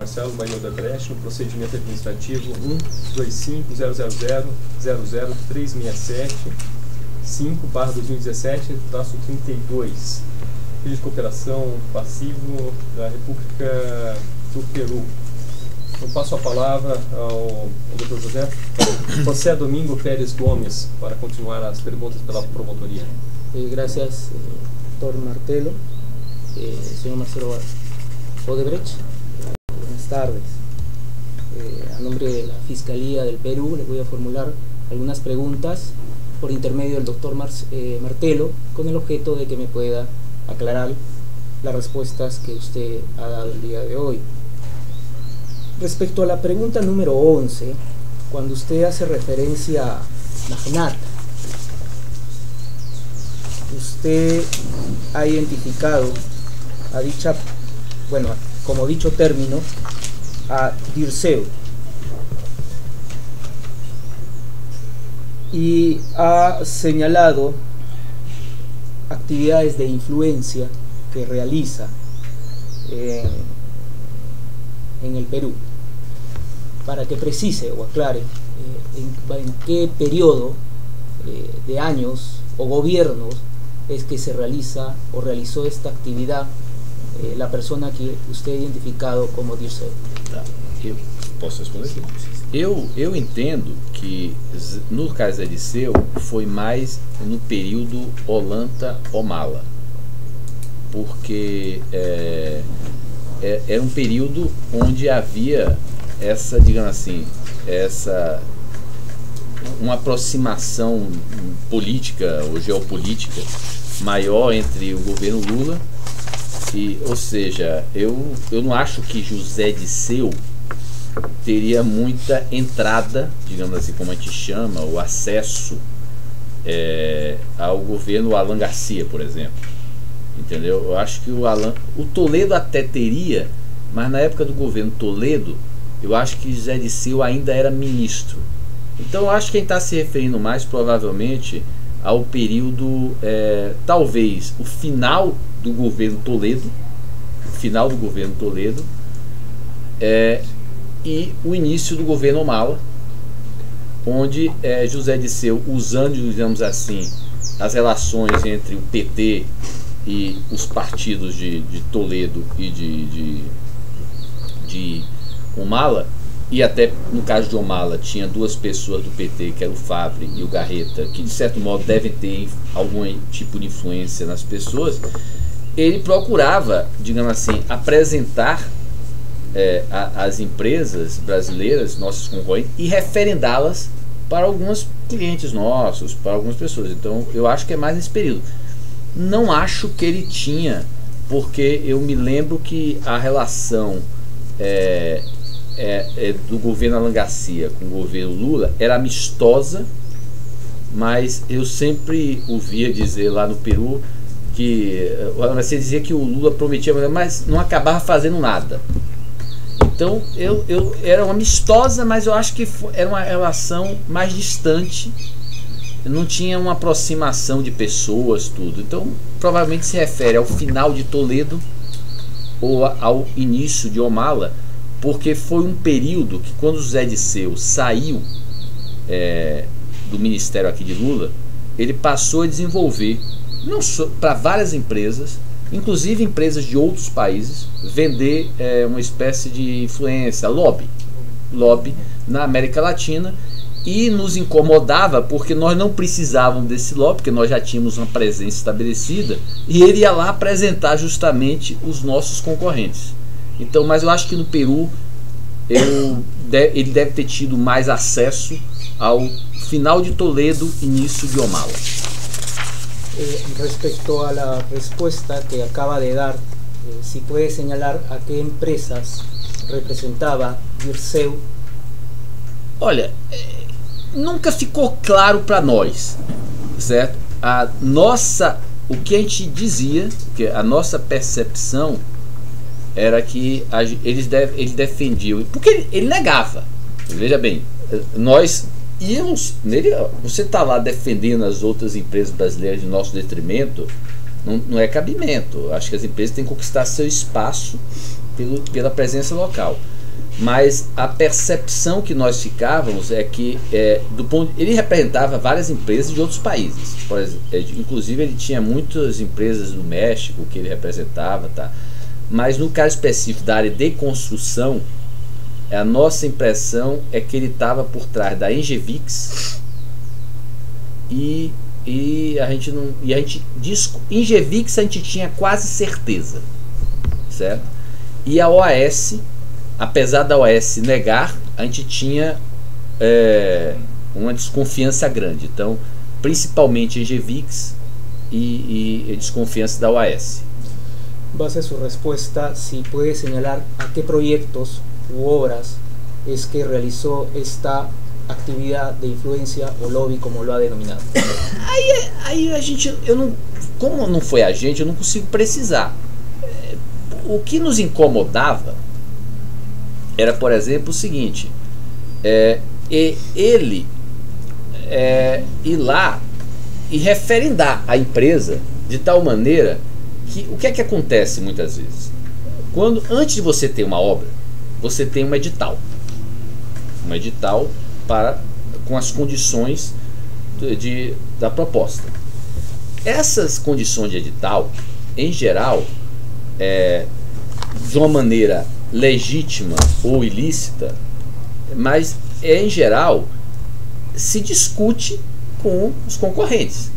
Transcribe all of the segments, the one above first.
Marcelo Marinho da Brecht, no procedimento administrativo 125.000.00.367 5/2017-32, pedido de cooperação passivo da República do Peru. Eu passo a palavra ao Dr. José Domingo Pérez Gomes para continuar as perguntas pela promotoria. Gracias, doctor Martelo. Señor Marcelo Odebrecht, buenas tardes. A nombre de la Fiscalía del Perú le voy a formular algunas preguntas por intermedio del doctor Martelo, con el objeto de que me pueda aclarar las respuestas que usted ha dado el día de hoy. Respecto a la pregunta número 11, cuando usted hace referencia a la FNAT, usted ha identificado a dicha, bueno, como dicho término, a Dirceu, y ha señalado actividades de influencia que realiza en el Perú. Para que precise o aclare en qué periodo de años o gobiernos es que se realiza o realizó esta actividad la persona que usted ha identificado como Dirceu. Tá. Eu posso responder? Eu entendo que no caso da Dirceu foi mais no período Ollanta-Humala, porque era um período onde havia essa, digamos assim, uma aproximação política ou geopolítica maior entre o governo Lula e, ou seja, eu não acho que José Dirceu teria muita entrada, digamos assim, como a gente chama, o acesso ao governo Alan Garcia, por exemplo. Entendeu? Eu acho que o Toledo até teria, mas na época do governo Toledo, eu acho que José Dirceu ainda era ministro. Então eu acho que quem está se referindo mais provavelmente ao período, talvez o final do governo Toledo, e o início do governo Humala, onde José Dirceu, usando, digamos assim, as relações entre o PT e os partidos de Toledo e de Humala, e até no caso de Humala tinha duas pessoas do PT, que era o Favre e o Garreta, que de certo modo devem ter algum tipo de influência nas pessoas. Ele procurava, digamos assim, apresentar as empresas brasileiras, nossos concorrentes, e referendá-las para alguns clientes nossos, para algumas pessoas. Então eu acho que é mais nesse período. Não acho que ele tinha, porque eu me lembro que a relação do governo Alan Garcia com o governo Lula era amistosa, mas eu sempre ouvia dizer lá no Peru que o Alan Garcia dizia que o Lula prometia, mas não acabava fazendo nada. Então era uma amistosa, mas eu acho que era uma relação mais distante, não tinha uma aproximação de pessoas, tudo. Então provavelmente se refere ao final de Toledo ou ao início de Humala, porque foi um período que, quando José Dirceu saiu do ministério aqui de Lula, ele passou a desenvolver, não só para várias empresas, inclusive empresas de outros países, vender uma espécie de influência, lobby na América Latina, e nos incomodava porque nós não precisávamos desse lobby, porque nós já tínhamos uma presença estabelecida, e ele ia lá apresentar justamente os nossos concorrentes. Então, mas eu acho que no Peru ele deve ter tido mais acesso ao final de Toledo, início de Humala. Respecto a la respuesta que acaba de dar, si puede señalar a qué empresas representaba Dirceu. Olha, nunca ficou claro para nós, certo? O que a gente dizia, que a nossa percepção era que ele defendia, porque ele negava. Veja bem, nós íamos nele, você está lá defendendo as outras empresas brasileiras de nosso detrimento, não é cabimento. Acho que as empresas têm que conquistar seu espaço pela presença local. mas a percepção que nós ficávamos é que ele representava várias empresas de outros países. Por exemplo, inclusive ele tinha muitas empresas do México que ele representava, tá? Mas no caso específico da área de construção, a nossa impressão é que ele estava por trás da Engevix e a gente não, Engevix a gente tinha quase certeza, certo? E a OAS, apesar da OAS negar, a gente tinha uma desconfiança grande. Então, principalmente Engevix e desconfiança da OAS. Base a su respuesta, si puede señalar a qué proyectos u obras es que realizó esta actividad de influencia o lobby, como lo ha denominado. Aí a gente, como não foi a gente, eu não consigo precisar. O que nos incomodava era, por exemplo, o seguinte: ele ir lá e referendar a empresa de tal maneira que o que é que acontece muitas vezes? Antes de você ter uma obra, você tem um edital com as condições da proposta. Essas condições de edital, em geral, de uma maneira legítima ou ilícita, mas em geral se discute com os concorrentes.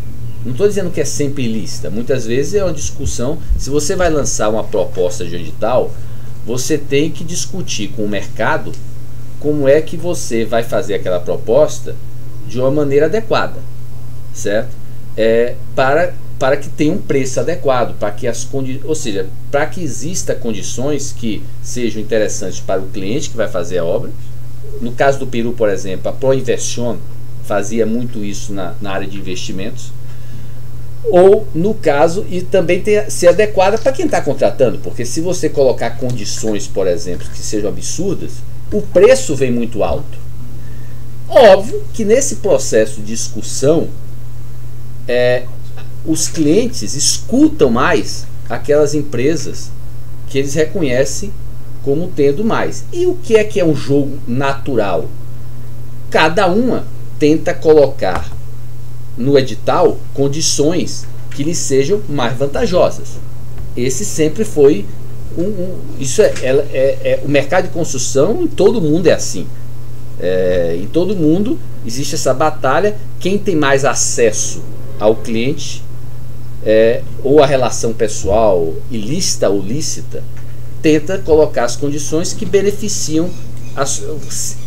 Não estou dizendo que é sempre ilícita, muitas vezes é uma discussão. Se você vai lançar uma proposta de edital, você tem que discutir com o mercado como é que você vai fazer aquela proposta de uma maneira adequada, certo? Para que tenha um preço adequado, para que ou seja, para que exista condições que sejam interessantes para o cliente que vai fazer a obra. No caso do Peru, por exemplo, a Proinversión fazia muito isso na área de investimentos. Ou no caso, e também ser adequada para quem está contratando, porque se você colocar condições, por exemplo, que sejam absurdas, o preço vem muito alto. Óbvio que nesse processo de discussão, os clientes escutam mais aquelas empresas que eles reconhecem como tendo mais. E o que é um jogo natural? Cada uma tenta colocar no edital condições que lhes sejam mais vantajosas. Esse sempre foi isso o mercado de construção, em todo mundo é assim. Em todo mundo existe essa batalha. Quem tem mais acesso ao cliente, ou a relação pessoal ilícita ou lícita, tenta colocar as condições que beneficiam,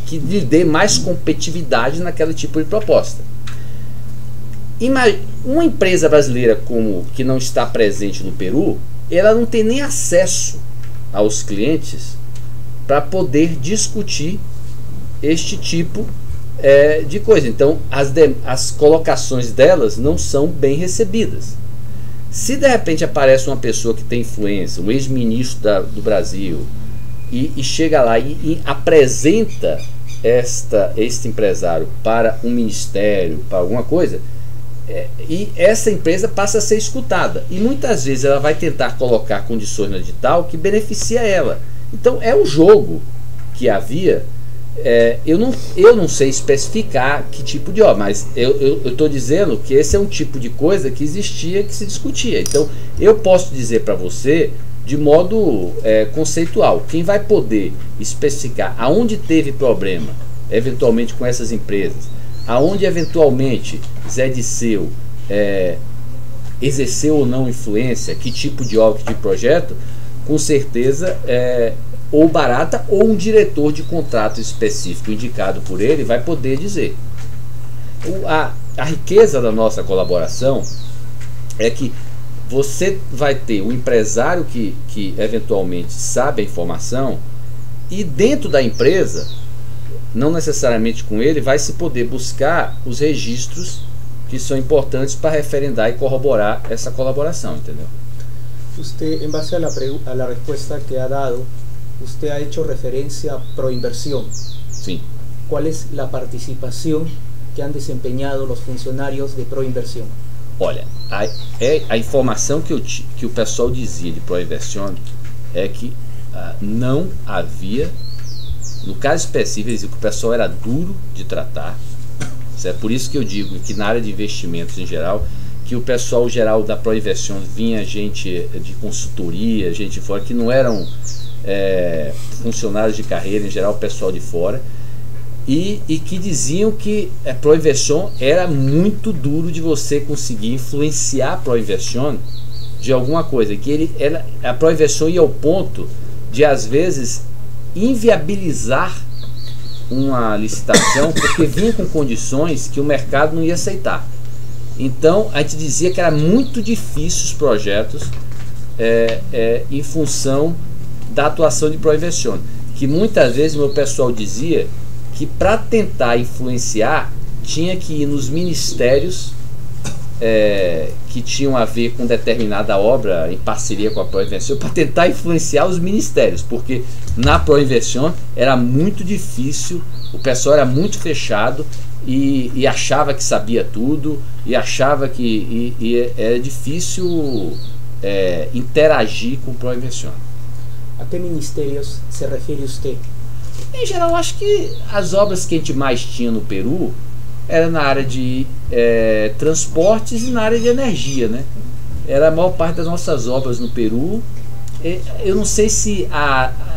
que lhe dê mais competitividade naquele tipo de proposta. Uma empresa brasileira que não está presente no Peru, ela não tem nem acesso aos clientes para poder discutir este tipo de coisa. Então as colocações delas não são bem recebidas. Se de repente aparece uma pessoa que tem influência, um ex-ministro do Brasil, e chega lá e apresenta este empresário para um ministério, para alguma coisa, e essa empresa passa a ser escutada, e muitas vezes ela vai tentar colocar condições no edital que beneficia ela. Então é um jogo que havia. Eu não sei especificar que tipo de obra, mas eu estou dizendo que esse é um tipo de coisa que existia, que se discutia. Então eu posso dizer para você de modo conceitual. Quem vai poder especificar aonde teve problema eventualmente com essas empresas, aonde eventualmente Zé Disseu exerceu ou não influência, que tipo de obra, que tipo de projeto, com certeza ou Barata ou um diretor de contrato específico indicado por ele vai poder dizer. A riqueza da nossa colaboração é que você vai ter um empresário que eventualmente sabe a informação, e dentro da empresa, não necessariamente com ele, vai se poder buscar os registros que são importantes para referendar e corroborar essa colaboração, entendeu? Usted, en base a la respuesta que ha dado, usted ha hecho referencia a Proinversión. Sim. ¿Cuál es la participación que han desempeñado los funcionarios de Proinversión? Olha, a informação que o pessoal dizia de Proinversión é que não havia No caso específico, eles diziam que o pessoal era duro de tratar. É por isso que eu digo que na área de investimentos em geral, que o pessoal geral da Proinvestion vinha gente de consultoria, gente de fora, que não eram funcionários de carreira, em geral o pessoal de fora, e que diziam que a Proinvestion era muito duro de você conseguir influenciar a Proinvestion de alguma coisa, que a Proinvestion ia ao ponto de às vezes inviabilizar uma licitação porque vinha com condições que o mercado não ia aceitar. Então a gente dizia que era muito difícil os projetos em função da atuação de Proinvestion, que muitas vezes meu pessoal dizia que para tentar influenciar tinha que ir nos ministérios que tinham a ver com determinada obra em parceria com a Proinvestion, para tentar influenciar os ministérios, porque na Proinvestion era muito difícil, o pessoal era muito fechado e achava que sabia tudo, e achava que era difícil interagir com a Proinvestion. A que ministérios se refere você? Em geral, acho que as obras que a gente mais tinha no Peru era na área de transportes e na área de energia, né? Era a maior parte das nossas obras no Peru. Eu não sei se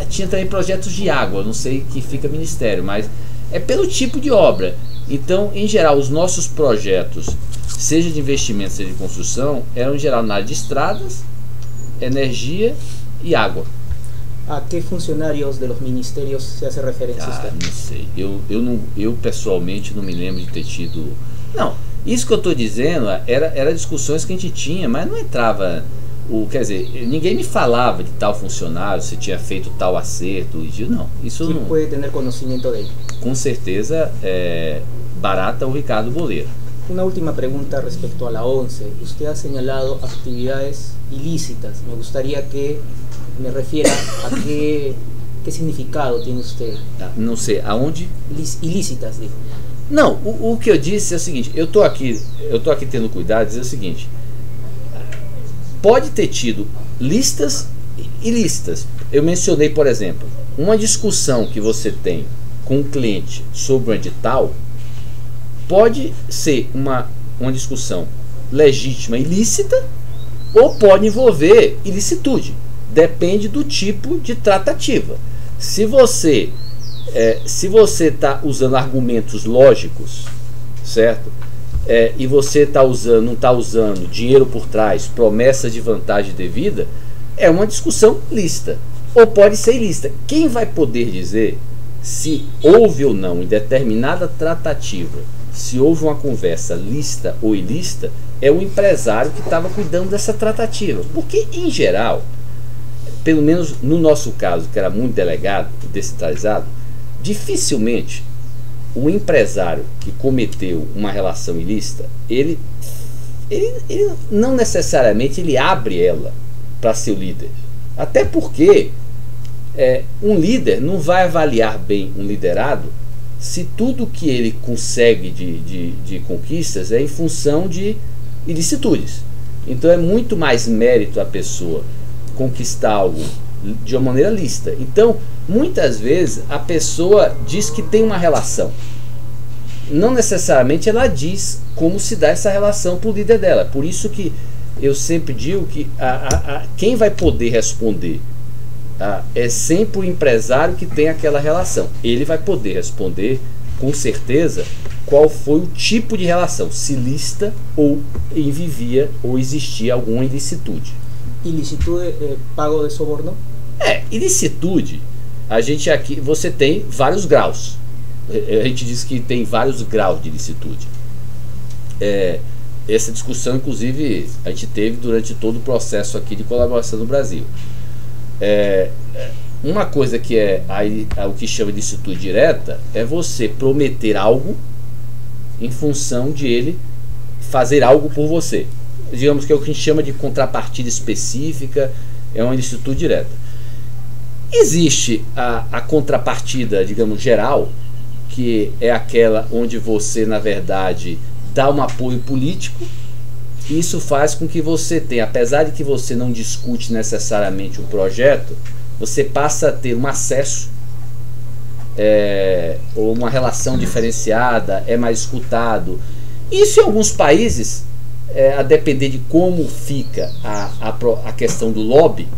tinha também projetos de água, não sei que fica ministério, mas é pelo tipo de obra. Então, em geral, os nossos projetos, seja de investimento, seja de construção, eram em geral na área de estradas, energia e água. A que funcionários dos ministérios se hace referência? Não sei. Eu pessoalmente não me lembro de ter tido. Não, isso que eu estou dizendo era discussões que a gente tinha, mas não entrava. Quer dizer, ninguém me falava de tal funcionário, se tinha feito tal acerto. Não, isso Quem não. pode ter conhecimento dele? Com certeza, Barata ou Ricardo Boleiro. Una última pregunta respecto a la ONCE. Usted ha señalado actividades ilícitas. Me gustaría que me refiera a qué significado tiene usted. Não sei, aonde? Ilícitas, digo. Não, o que eu disse é o seguinte, eu tô aqui tendo cuidado de dizer o seguinte, pode ter tido listas ilícitas. Eu mencionei, por exemplo, uma discussão que você tem com o cliente sobre um edital, pode ser uma discussão legítima ilícita ou pode envolver ilicitude. Depende do tipo de tratativa. Se você está usando argumentos lógicos, certo? E você não está usando dinheiro por trás, promessas de vantagem devida, é uma discussão lícita. Ou pode ser ilícita. Quem vai poder dizer se houve ou não em determinada tratativa, se houve uma conversa lícita ou ilícita, é o empresário que estava cuidando dessa tratativa. Porque, em geral, pelo menos no nosso caso, que era muito delegado e descentralizado, dificilmente o empresário que cometeu uma relação ilícita, ele não necessariamente ele abre ela para ser o líder. Até porque um líder não vai avaliar bem um liderado se tudo que ele consegue de conquistas é em função de ilicitudes. Então é muito mais mérito a pessoa conquistar algo de uma maneira lícita. Então, muitas vezes a pessoa diz que tem uma relação. Não necessariamente ela diz como se dá essa relação para o líder dela. Por isso que eu sempre digo que quem vai poder responder é sempre o empresário que tem aquela relação. Ele vai poder responder com certeza qual foi o tipo de relação, se lícita ou envivia ou existia alguma ilicitude. Ilicitude é pago de soborno? Ilicitude, a gente aqui, você tem vários graus. A gente diz que tem vários graus de ilicitude. Essa discussão, inclusive, a gente teve durante todo o processo aqui de colaboração no Brasil. Uma coisa que o que chama de ilicitude direta é você prometer algo em função de ele fazer algo por você. Digamos que é o que a gente chama de contrapartida específica, é uma ilicitude direta. Existe a contrapartida, digamos, geral, que é aquela onde você, na verdade, dá um apoio político. Isso faz com que você tenha, apesar de que você não discute necessariamente um projeto, você passa a ter um acesso ou uma relação diferenciada, é mais escutado. Isso em alguns países, a depender de como fica a questão do lobby,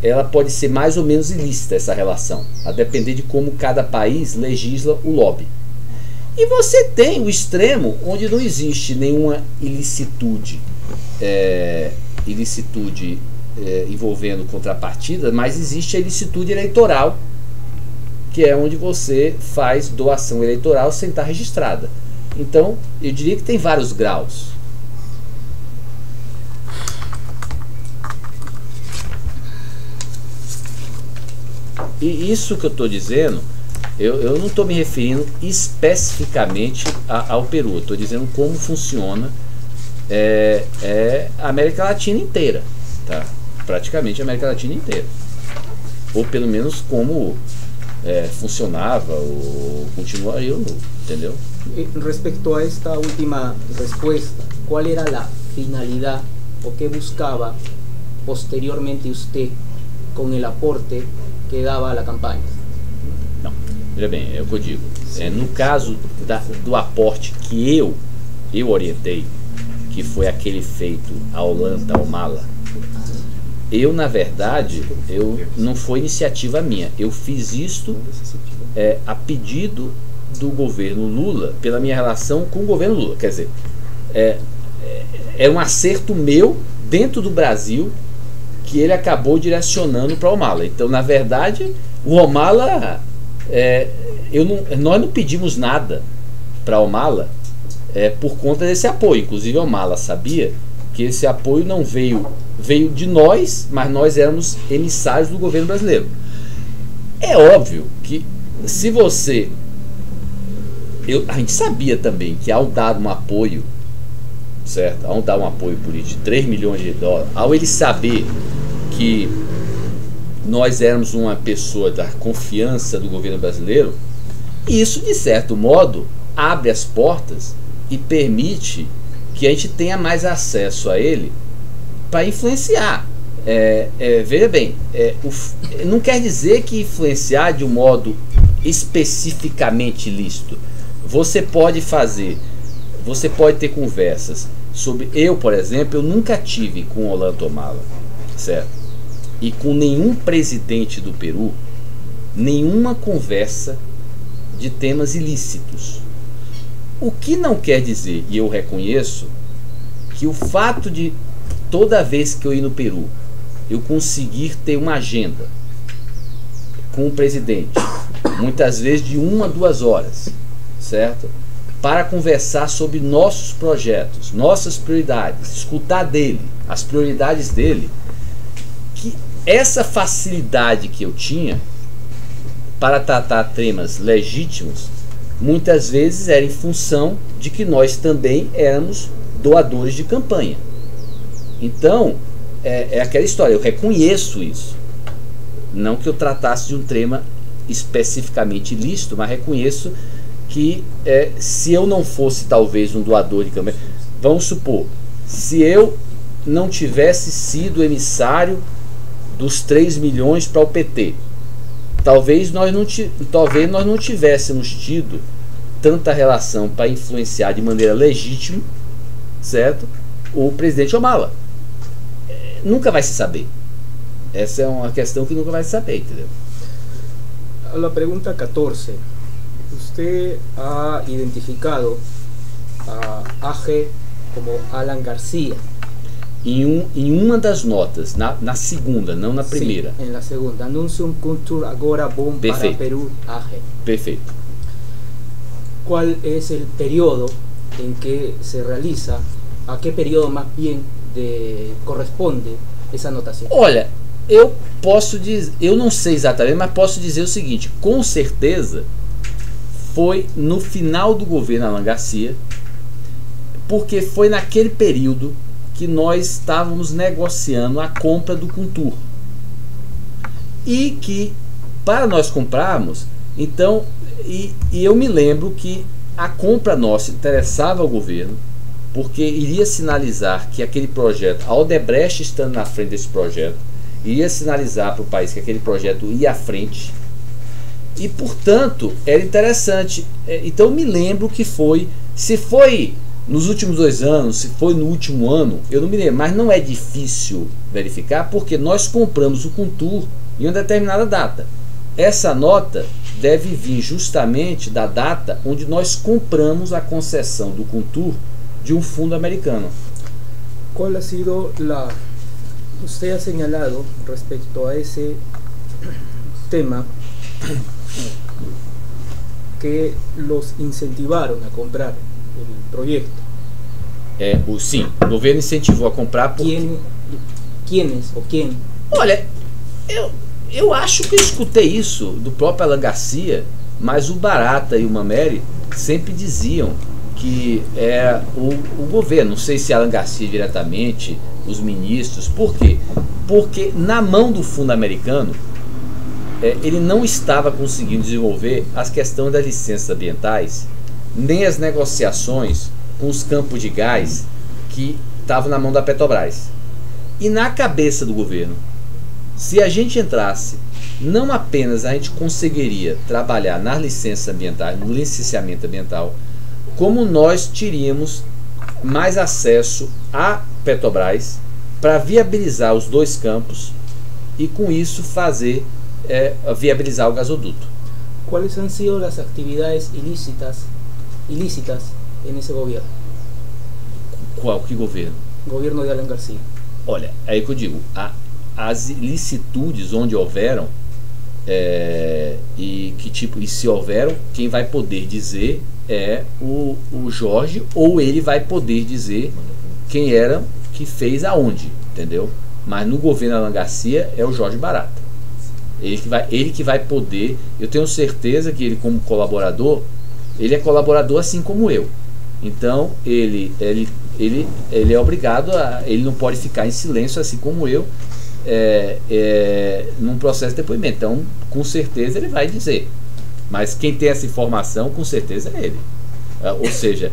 ela pode ser mais ou menos ilícita, essa relação, a depender de como cada país legisla o lobby. E você tem o extremo onde não existe nenhuma ilicitude envolvendo contrapartida, mas existe a ilicitude eleitoral, que é onde você faz doação eleitoral sem estar registrada. Então, eu diria que tem vários graus. E isso que eu estou dizendo, eu não estou me referindo especificamente ao Peru, eu estou dizendo como funciona a América Latina inteira, tá? Praticamente a América Latina inteira, ou pelo menos como funcionava ou continua, entendeu? Respecto a esta última respuesta, ¿cuál era la finalidad o qué buscaba posteriormente usted con el aporte que dava à campanha? Não, veja bem, é o que eu digo. No caso do aporte que eu orientei, que foi aquele feito à Ollanta Humala, na verdade, não foi iniciativa minha. Eu fiz isto a pedido do governo Lula, pela minha relação com o governo Lula. Quer dizer, é um acerto meu dentro do Brasil, que ele acabou direcionando para o Humala. Então, na verdade, o Humala, nós não pedimos nada para o Humala por conta desse apoio. Inclusive, o Humala sabia que esse apoio não veio de nós, mas nós éramos emissários do governo brasileiro. É óbvio que se você... a gente sabia também que ao dar um apoio, certo? Ao dar um apoio político de 3 milhões de dólares, ao ele saber que nós éramos uma pessoa da confiança do governo brasileiro, isso, de certo modo, abre as portas e permite que a gente tenha mais acesso a ele para influenciar. Veja bem, não quer dizer que influenciar de um modo especificamente ilícito. Você pode ter conversas sobre... Eu, por exemplo, eu nunca tive com o Ollanta Humala, certo? E com nenhum presidente do Peru, nenhuma conversa de temas ilícitos. O que não quer dizer, e eu reconheço, que o fato de toda vez que eu ir no Peru, eu conseguir ter uma agenda com o presidente, muitas vezes de 1 a 2 horas, certo? Para conversar sobre nossos projetos, nossas prioridades, escutar dele, as prioridades dele, que essa facilidade que eu tinha para tratar temas legítimos, muitas vezes era em função de que nós também éramos doadores de campanha. Então, é aquela história, eu reconheço isso. Não que eu tratasse de um tema especificamente ilícito, mas reconheço que se eu não fosse talvez um doador de campanha, vamos supor, se eu não tivesse sido emissário dos 3 milhões para o PT, talvez nós não tivéssemos tido tanta relação para influenciar de maneira legítima, certo, o presidente Humala. Nunca vai se saber. Essa é uma questão que nunca vai se saber, entendeu? La pregunta 14. Usted ha identificado a AG como Alan García. Em uma das notas, na segunda, não na primeira. Sim, na segunda. Anúncio culture agora bom para Peru AG. Perfeito. Qual é o período em que se realiza? A que período mais bem corresponde essa anotação? Olha, eu posso dizer, eu não sei exatamente, mas posso dizer o seguinte: com certeza foi no final do governo Alan Garcia, porque foi naquele período que nós estávamos negociando a compra do Contur, e que para nós comprarmos, então, e eu me lembro que a compra nossa interessava ao governo, porque iria sinalizar que aquele projeto, a Odebrecht estando na frente desse projeto, iria sinalizar para o país que aquele projeto ia à frente, E, portanto, era interessante. Então, eu me lembro que foi, se foi nos últimos 2 anos, se foi no último ano, eu não me lembro, mas não é difícil verificar, porque nós compramos o Contour em uma determinada data. Essa nota deve vir justamente da data onde nós compramos a concessão do Contour de um fundo americano. ¿Cuál ha sido la... Usted ha señalado respecto a ese tema que los incentivaron a comprar el proyecto? Sim, o governo incentivou a comprar porque... ¿Quiénes o quién? Olha, eu acho que eu escutei isso do próprio Alan Garcia, mas o Barata e o Mameri sempre diziam que é o governo, não sei se Alan Garcia diretamente, os ministros. Por quê? Porque na mão do fundo americano, ele não estava conseguindo desenvolver as questões das licenças ambientais, nem as negociações com os campos de gás que estavam na mão da Petrobras. E na cabeça do governo, se a gente entrasse, não apenas a gente conseguiria trabalhar nas licenças ambientais, no licenciamento ambiental, como nós teríamos mais acesso à Petrobras para viabilizar os 2 campos e com isso fazer viabilizar o gasoduto. ¿Cuáles han sido las actividades ilícitas en ese gobierno? Qual que governo? Gobierno de Alan Garcia. Olha, é aí que eu digo, as ilicitudes onde houveram e se houveram, quem vai poder dizer é o Jorge, ou ele vai poder dizer quem era que fez aonde, entendeu? Mas no governo Alan Garcia é o Jorge Barata. Ele que vai poder. Eu tenho certeza que ele, como colaborador, ele é colaborador assim como eu. Então ele é obrigado a, ele não pode ficar em silêncio assim como eu num processo de depoimento. Então, com certeza ele vai dizer. Mas quem tem essa informação, com certeza é ele. Ou seja,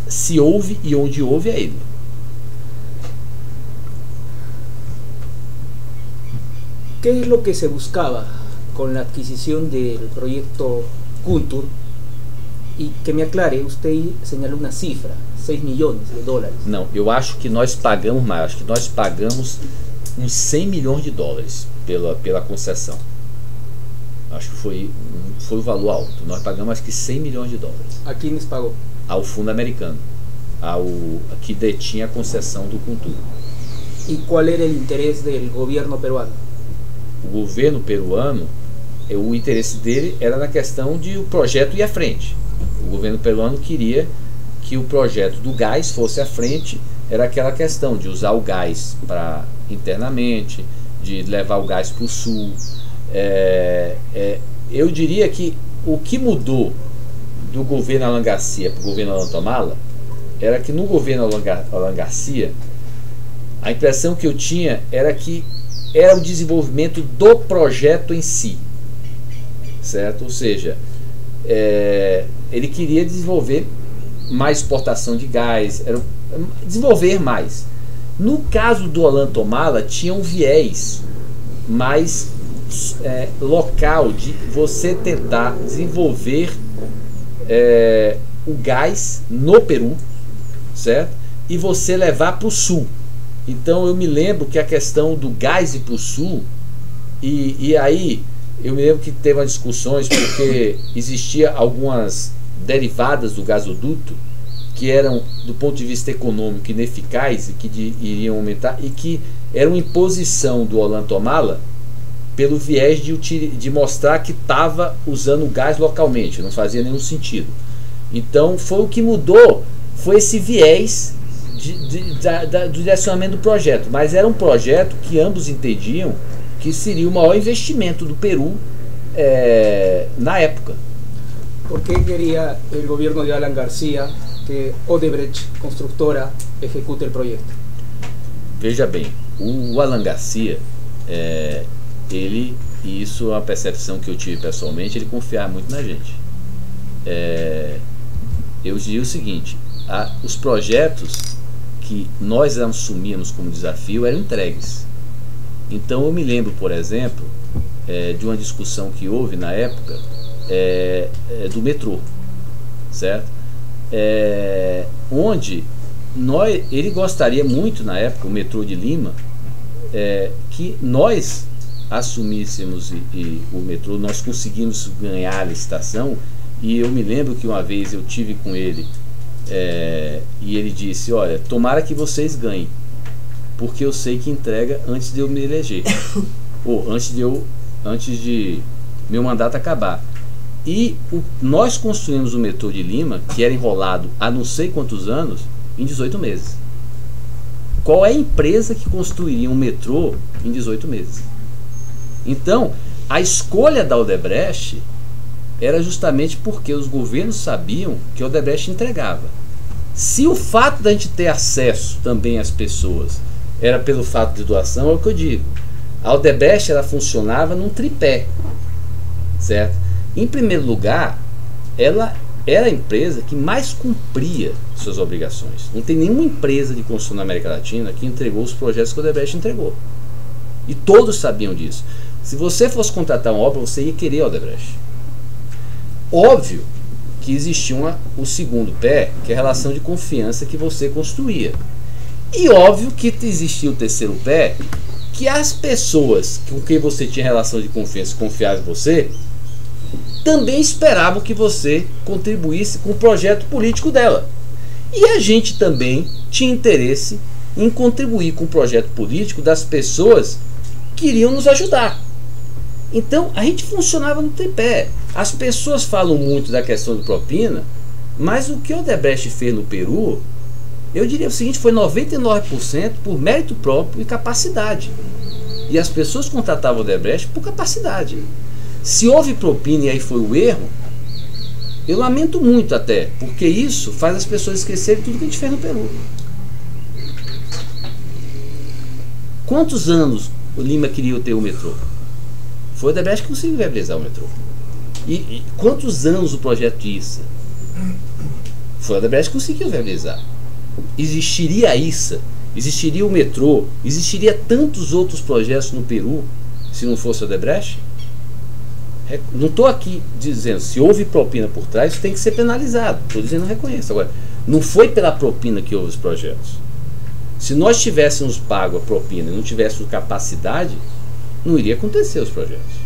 se houve e onde houve é ele. ¿Qué es lo que se buscaba con la adquisición del proyecto Contour? Y que me aclare, usted señaló una cifra, 6 milhões de dólares. Não, eu acho que nós pagamos mais. Acho que nós pagamos uns 100 milhões de dólares pela concessão. Acho que foi o valor alto. Nós pagamos acho que 100 milhões de dólares. ¿A quiénes pagou? Ao fundo americano, que detinha a concessão do Contour. ¿Y cuál era el interés del gobierno peruano? O governo peruano, o interesse dele era na questão de o projeto ir à frente. O governo peruano queria que o projeto do gás fosse à frente. Era aquela questão de usar o gás para internamente, de levar o gás para o sul. Eu diria que o que mudou do governo Alan Garcia para o governo Ollanta Humala era que no governo Alan Garcia, a impressão que eu tinha era que era o desenvolvimento do projeto em si, certo? Ou seja, ele queria desenvolver mais exportação de gás, desenvolver mais. No caso do Ollanta Humala, tinha um viés mais local de você tentar desenvolver o gás no Peru, certo? E você levar para o sul. Então eu me lembro que a questão do gás ir para o sul, e aí eu me lembro que teve umas discussões porque existia algumas derivadas do gasoduto que eram do ponto de vista econômico ineficazes e que iriam aumentar, e que era uma imposição do Ollanta Humala pelo viés de mostrar que estava usando o gás localmente, não fazia nenhum sentido. Então foi o que mudou, foi esse viés do direcionamento do projeto, mas era um projeto que ambos entendiam que seria o maior investimento do Peru na época. ¿Por qué quería el gobierno de Alan Garcia que Odebrecht, constructora, ejecute el proyecto? Veja bem, o Alan Garcia, ele, e isso é uma percepção que eu tive pessoalmente, ele confiava muito na gente. Eu diria o seguinte: os projetos que nós assumíamos como desafio eram entregues. Então eu me lembro, por exemplo, de uma discussão que houve na época do metrô, certo? Onde ele gostaria muito na época, o metrô de Lima, que nós assumíssemos o metrô, nós conseguimos ganhar a licitação. E eu me lembro que uma vez eu tive com ele e ele disse: olha, tomara que vocês ganhem, porque eu sei que entrega antes de eu me eleger ou antes de meu mandato acabar. E nós construímos o metrô de Lima, que era enrolado há não sei quantos anos, em 18 meses. Qual é a empresa que construiria um metrô em 18 meses? Então, a escolha da Odebrecht era justamente porque os governos sabiam que a Odebrecht entregava. Se o fato da gente ter acesso também às pessoas era pelo fato de doação, é o que eu digo. A Odebrecht, ela funcionava num tripé, certo? Em primeiro lugar, ela era a empresa que mais cumpria suas obrigações. Não tem nenhuma empresa de construção na América Latina que entregou os projetos que a Odebrecht entregou. E todos sabiam disso. Se você fosse contratar uma obra, você ia querer a Odebrecht. Óbvio que existia o segundo pé, que é a relação de confiança que você construía. E óbvio que existia o terceiro pé, que as pessoas com quem você tinha relação de confiança e confiavam em você, também esperavam que você contribuísse com o projeto político dela. E a gente também tinha interesse em contribuir com o projeto político das pessoas que iriam nos ajudar. Então a gente funcionava no tripé. As pessoas falam muito da questão do propina, mas o que o Odebrecht fez no Peru, eu diria o seguinte, foi 99% por mérito próprio e capacidade. E as pessoas contratavam o Odebrecht por capacidade. Se houve propina e aí foi o erro, eu lamento muito até, porque isso faz as pessoas esquecerem tudo que a gente fez no Peru. Quantos anos o Lima queria ter o metrô? Foi o Odebrecht que conseguiu viabilizar o metrô. E quantos anos o projeto de ISA? Foi o Odebrecht que conseguiu viabilizar. Existiria a ISA, existiria o metrô, existiria tantos outros projetos no Peru se não fosse o Odebrecht? Não estou aqui dizendo, se houve propina por trás, isso tem que ser penalizado. Estou dizendo, reconheço. Agora, não foi pela propina que houve os projetos. Se nós tivéssemos pago a propina e não tivéssemos capacidade, não iria acontecer os projetos.